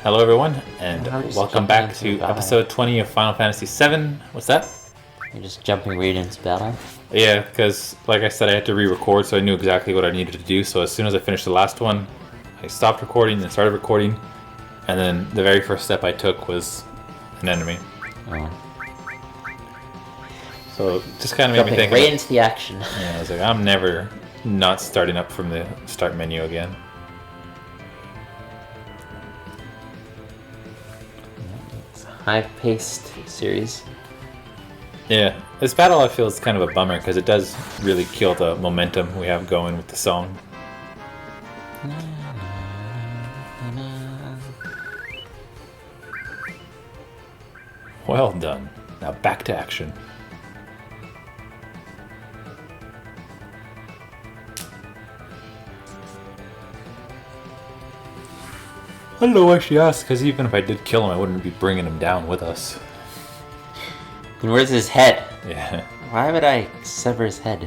Hello everyone, and How are you just welcome jumping back into to battle? episode 20 of Final Fantasy VII. What's that? You're just jumping right into battle. Yeah, because like I said, I had to re-record, so I knew exactly what I needed to do. So as soon as I finished the last one, I stopped recording and started recording, and then the very first step I took was an enemy. Oh. So it just kind of made me Jumping think. right into the action. Yeah, I was like, I'm never not starting up from the start menu again. It's a high-paced series. Yeah, this battle I feel is kind of a bummer because it does really kill the momentum we have going with the song. Well done. Now back to action. I don't know why she asked, because even if I did kill him, I wouldn't be bringing him down with us. And where's his head? Yeah. Why would I sever his head?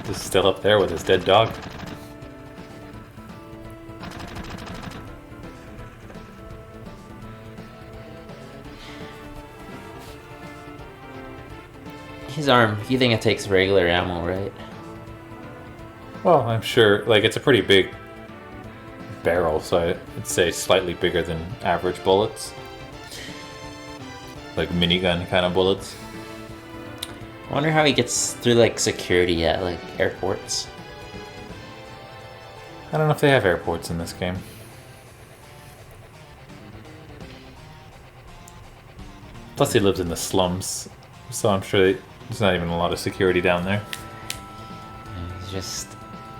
Just still up there with his dead dog. His arm, you think it takes regular ammo, right? Well, I'm sure, like, it's a pretty big barrel, so I'd say slightly bigger than average bullets. Like minigun kind of bullets. I wonder how he gets through, like, security at, like, airports. I don't know if they have airports in this game. Plus he lives in the slums, so I'm sure there's not even a lot of security down there. And he's just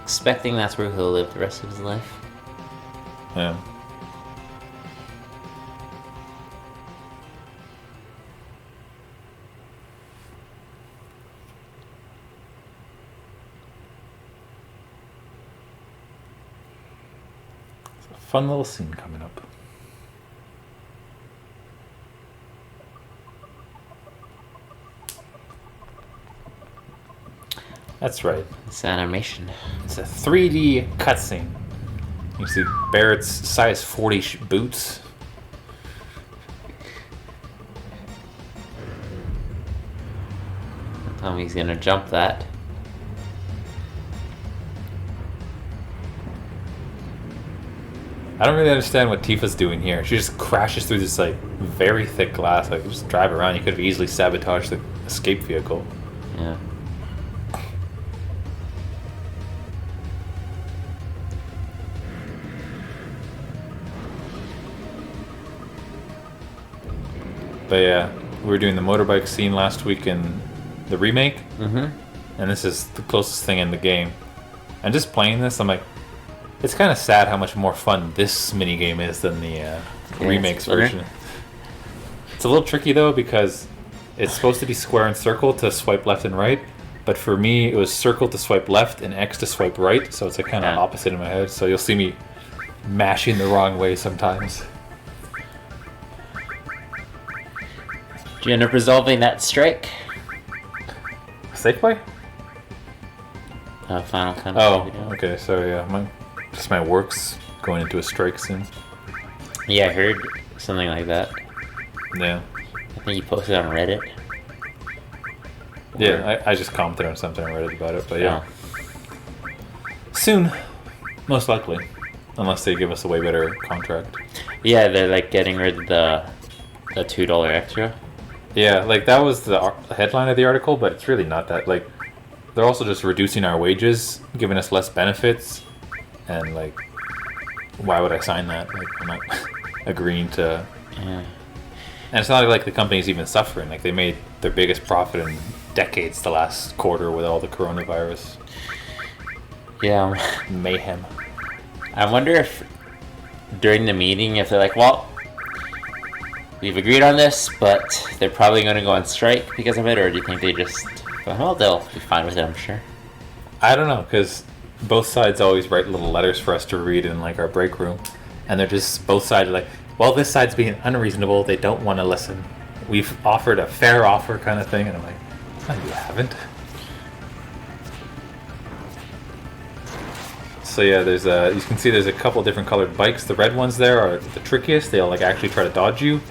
expecting that's where he'll live the rest of his life. Yeah. It's a fun little scene coming up. That's right. This animation. It's a 3D cutscene. You see Barrett's size 40 boots. Tell me he's gonna jump that. I don't really understand what Tifa's doing here. She just crashes through this like very thick glass. Like just drive around. You could have easily sabotaged the escape vehicle. Yeah. But yeah, we were doing the motorbike scene last week in the remake, Mm-hmm. and this is the closest thing in the game. And just playing this, I'm like, it's kind of sad how much more fun this minigame is than the remake's version. It's a little tricky though because it's supposed to be square and circle to swipe left and right, but for me it was circle to swipe left and X to swipe right, so it's like kind of opposite in my head. So you'll see me mashing the wrong way sometimes. Do you end up resolving that strike? Safe play? Final kind Oh, video. okay. So yeah, my work's going into a strike soon. Yeah, I heard something like that. Yeah. I think you posted on Reddit. Yeah, I just commented on something I read about it, but yeah. Soon, most likely. Unless they give us a way better contract. Yeah, they're like getting rid of the $2 extra. Yeah, like that was the headline of the article, but it's really not that. Like, they're also just reducing our wages, giving us less benefits, and like, why would I sign that? Like, I'm not agreeing to. Yeah. And it's not like the company's even suffering. Like, they made their biggest profit in decades the last quarter with all the coronavirus Yeah. mayhem. I wonder if during the meeting, if they're like, well, we've agreed on this, but they're probably going to go on strike because of it, or do you think they just, well, they'll be fine with it, I'm sure. I don't know, because both sides always write little letters for us to read in like our break room, and they're just both sides are like, well, this side's being unreasonable. They don't want to listen. We've offered a fair offer, kind of thing, and I'm like, no, you haven't. So yeah, there's you can see there's a couple different colored bikes. The red ones there are the trickiest. They'll like actually try to dodge you.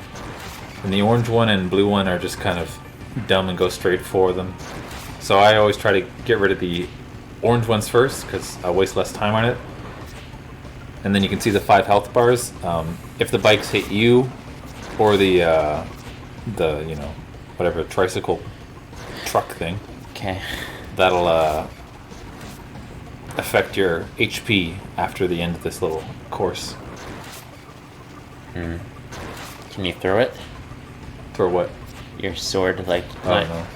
And the orange one and blue one are just kind of dumb and go straight for them. So I always try to get rid of the orange ones first because I waste less time on it. And then you can see the 5 health bars. If the bikes hit you or the you know, whatever tricycle truck thing, Okay. that'll affect your HP after the end of this little course. Can you throw it? Throw what? Your sword, like I don't know.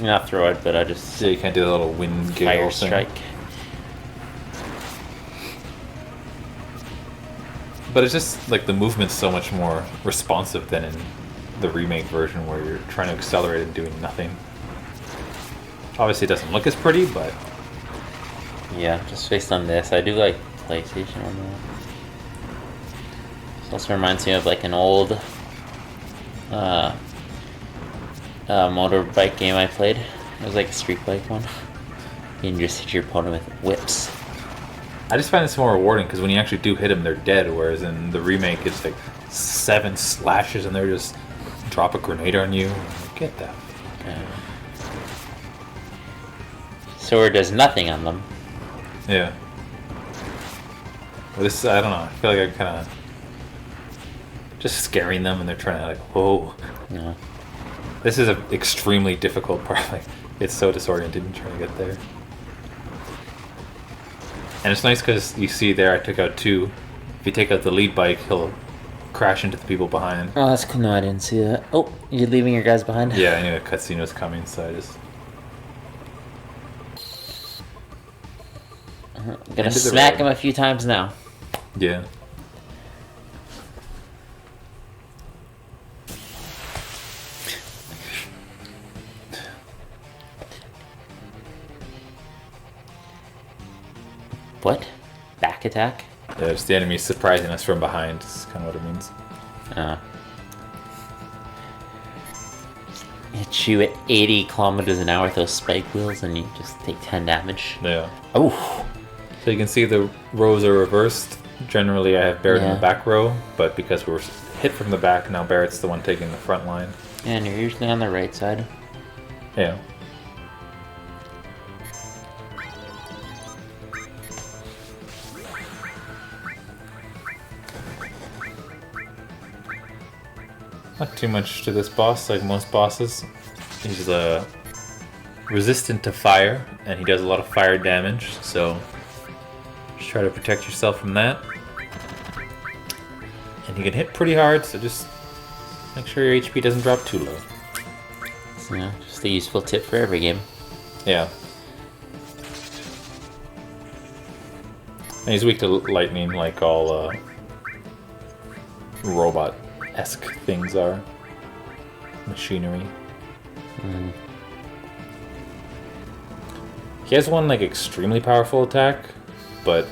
not throw it, but I just Yeah, you can't do the little wind gale fire thing. strike. But it's just like the movement's so much more responsive than in the remake version where you're trying to accelerate and doing nothing. Obviously it doesn't look as pretty, but Yeah, just based on this, I do like PlayStation on that. This also reminds me of like an old motorbike game I played. It was like a street bike one. You can just hit your opponent with whips. I just find this more rewarding because when you actually do hit them, they're dead. Whereas in the remake, it's like 7 slashes and they're just drop a grenade on you. Get that. Sword does nothing on them. Yeah. Well, this, I don't know. I feel like I'm kind of just scaring them and they're trying to like, whoa. Yeah. This is an extremely difficult part. Like, it's so disoriented and trying to get there. And it's nice because you see there I took out 2. If you take out the lead bike, he'll crash into the people behind. Oh, that's cool. No, I didn't see that. Oh, you're leaving your guys behind? Yeah, I knew a cutscene was coming, so I just... I'm gonna smack him a few times now. Yeah. What? Back attack? Yeah, just the enemy surprising us from behind. That's kind of what it means. Hit you at 80 kilometers an hour with those spike wheels and you just take 10 damage. Yeah. Oh! So you can see the rows are reversed. Generally, I have Barrett in Yeah. the back row, but because we were hit from the back, now Barrett's the one taking the front line. And you're usually on the right side. Yeah. Not too much to this boss, like most bosses. He's resistant to fire, and he does a lot of fire damage, so just try to protect yourself from that. And he can hit pretty hard, so just make sure your HP doesn't drop too low. So, yeah, just a useful tip for every game. Yeah. And he's weak to lightning, like all robot-esque things are. Machinery. He has one like extremely powerful attack, but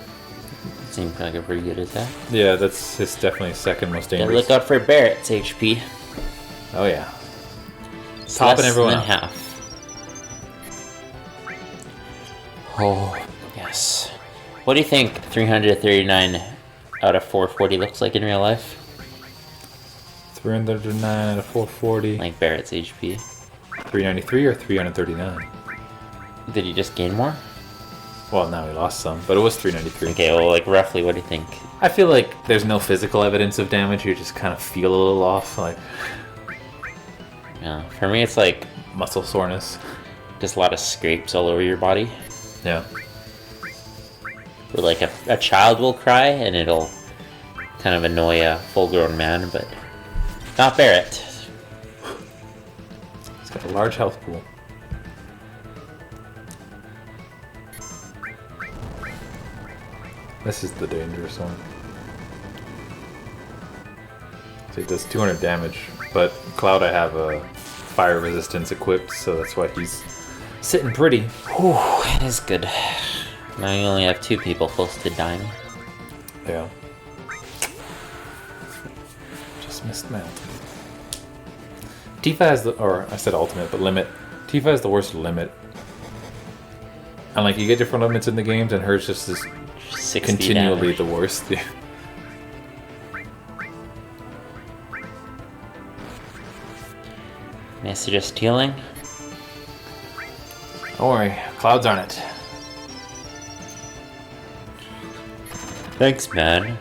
Seems like a pretty good attack. yeah, that's his definitely second most Gotta dangerous. look out for Barrett's HP. Oh yeah. It's Topping less everyone than up. half. Oh, yes. What do you think 339 out of 440 looks like in real life? 309 out of 440. Like Barrett's HP. 393 or 339? Did he just gain more? Well, now he lost some, but it was 393. Okay, well, like roughly, what do you think? I feel like there's no physical evidence of damage. You just kind of feel a little off, like Yeah, for me, it's like muscle soreness. just a lot of scrapes all over your body. Yeah. Where like a child will cry and it'll kind of annoy a full-grown man, but not Barrett. He's got a large health pool. This is the dangerous one. So he does 200 damage, but Cloud I have a fire resistance equipped, so that's why he's sitting pretty. Whew, that is good. Now you only have 2 people close to dying. Yeah. Just missed my ultimate. Tifa has the, or I said ultimate, but limit. Tifa has the worst limit. And like you get different limits in the games, and hers just is 60 continually damage. the worst. May I suggest healing? Don't worry, clouds on it. Thanks, man.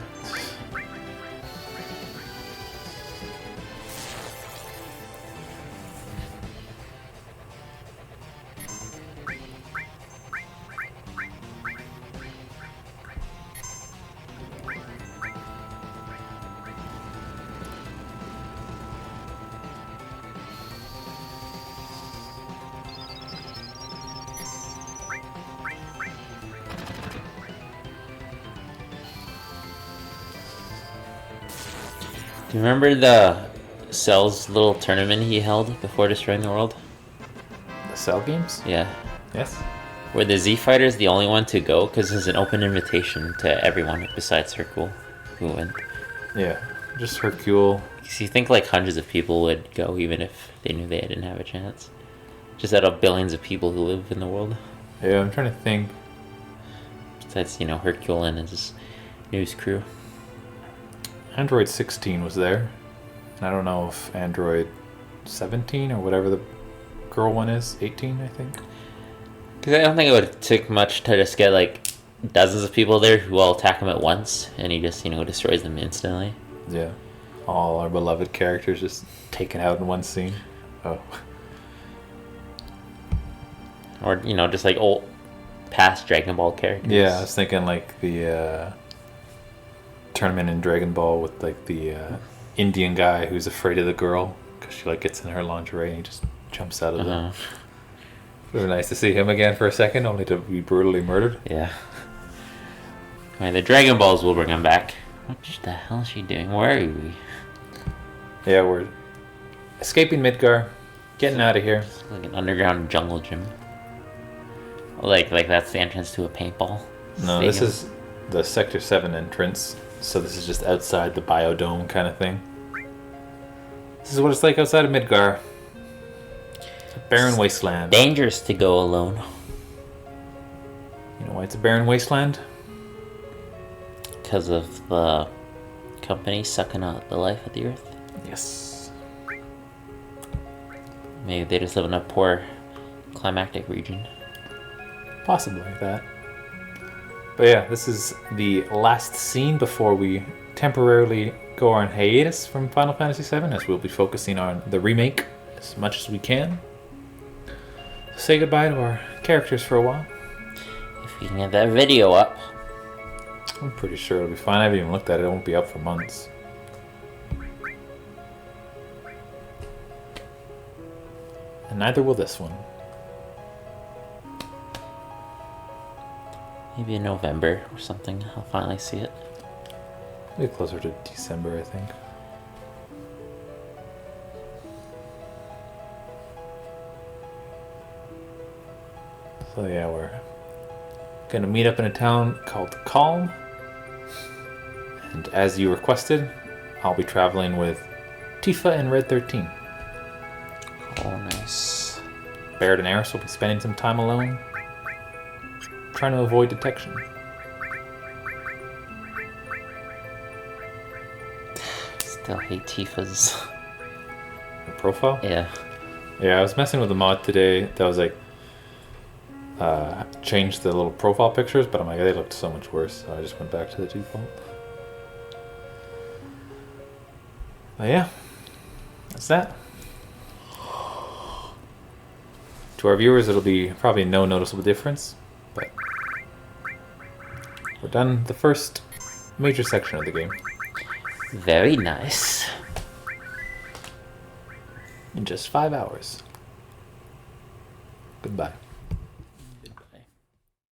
Do you remember the Cell's little tournament he held before destroying the world? The Cell games? Yeah. Yes. Were the Z Fighters the only one to go? Because it's an open invitation to everyone besides Hercule who went. Yeah, just Hercule. Because you think like hundreds of people would go even if they knew they didn't have a chance. Just out of billions of people who live in the world. Yeah, I'm trying to think. Besides, Hercule and his news crew. Android 16 was there. And I don't know if Android 17 or whatever the girl one is, 18 I think. Because I don't think it would take much to just get like dozens of people there who all attack him at once, and he just destroys them instantly. Yeah. All our beloved characters just taken out in one scene. Oh. Or just like old past Dragon Ball characters. Yeah, I was thinking like the tournament in Dragon Ball with like the Indian guy who's afraid of the girl because she like gets in her lingerie and he just jumps out of the. It was nice to see him again for a second, only to be brutally murdered. Yeah. Alright, the Dragon Balls will bring him back. What the hell is she doing? Where are we? Yeah, we're escaping Midgar, getting out of here. It's like an underground jungle gym. Like that's the entrance to a paintball No, stadium. this is the Sector 7 entrance, so this is just outside the biodome kind of thing. This is what it's like outside of Midgar. It's a barren wasteland. Dangerous to go alone. You know why it's a barren wasteland? Because of the company sucking out the life of the earth. Yes. Maybe they just live in a poor climactic region. Possibly that. But yeah, this is the last scene before we temporarily go on hiatus from Final Fantasy VII, as we'll be focusing on the remake as much as we can. So say goodbye to our characters for a while. If we can get that video up. I'm pretty sure it'll be fine. I haven't even looked at it. It won't be up for months. And neither will this one. Maybe in November or something, I'll finally see it. Maybe closer to December, I think. So yeah, we're gonna meet up in a town called Calm. And as you requested, I'll be traveling with Tifa and Red 13. Oh, nice. Barrett and Eris will be spending some time alone, trying to avoid detection. Still hate Tifa's. Her profile? Yeah. Yeah, I was messing with a mod today that was like changed the little profile pictures, but I'm like, they looked so much worse, so I just went back to the default. But yeah, that's that. To our viewers, it'll be probably no noticeable difference, but we're done the first major section of the game Very nice. in just 5 hours. Goodbye.